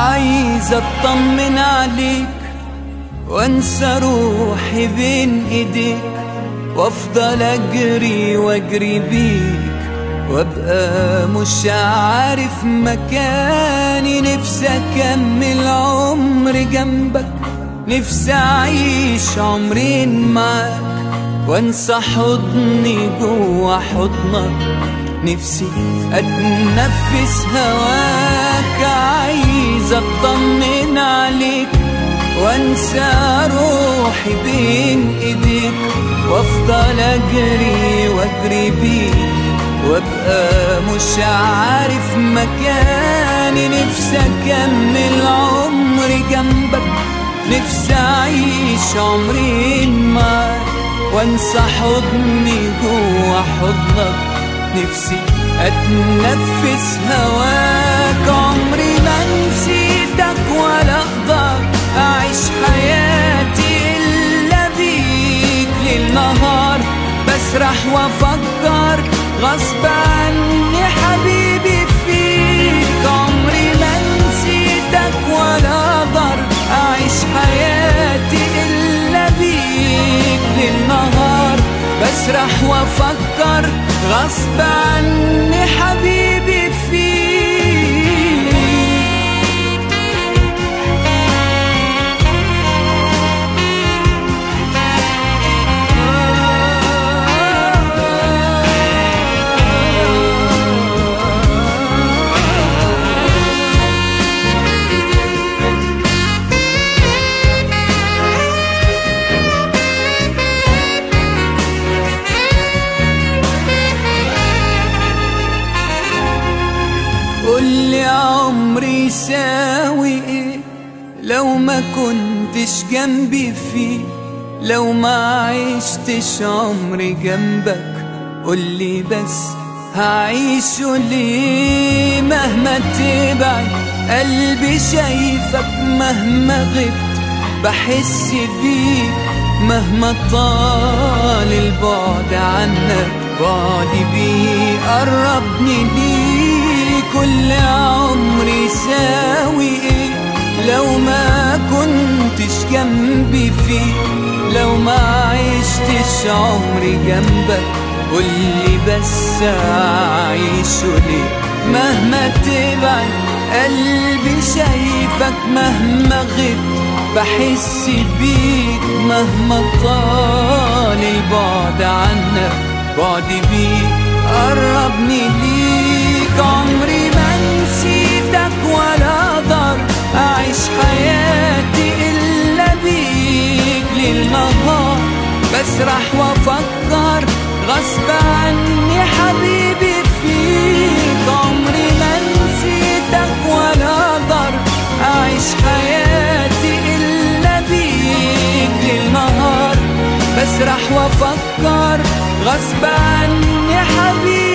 عايز اطمن عليك وانسى روحي بين ايديك، وافضل اجري واجري بيك وابقى مش عارف مكاني. نفسي اكمل عمري جنبك، نفسي اعيش عمرين معاك وانسى حضني جوا حضنك. نفسي اتنفس هواك، عايز اطمن عليك وانسى روحي بين ايديك، وافضل اجري واجري بيك وابقى مش عارف مكاني. نفسي اكمل عمري جنبك، نفسي اعيش عمرين معاك وانسى حضني جوا حضنك. نفسي اتنفس هواك، عمري ما نسيتك ولا اقدر اعيش حياتي الا بيك. ليل نهار بسرح وافكر غصب عني حبيبي فيك. عمري ما نسيتك ولا اقدر اعيش حياتي الا بيك. ليل نهار بسرح وافكر غصب عني حبيبي فيك. قولي عمري يساوي ايه لو ما كنتش جنبي فيه، لو ما عشتش عمري جنبك. قولي بس هعيشه ليه؟ مهما تبعد قلبي شايفك، مهما غبت بحس بيك، مهما طال البعد عنك بعدي بيه قربني ليك. كل عمري يساوي ايه لو ما كنتش جنبي فيه، لو ما عشتش عمري جنبك. قولي بس اعيشه ليه؟ مهما تبعد قلبي شايفك، مهما غبت بحس بيك، مهما طال البعد عنك بعدي بيك قربني ليك. عمري ما نسيتك ولا اقدر اعيش حياتي الا بيك. ليل نهار بسرح وافكر غصب عني حبيبي فيك. عمري ما نسيتك ولا اقدر اعيش حياتي الا بيك. ليل نهار بسرح وافكر غصب عني حبيبي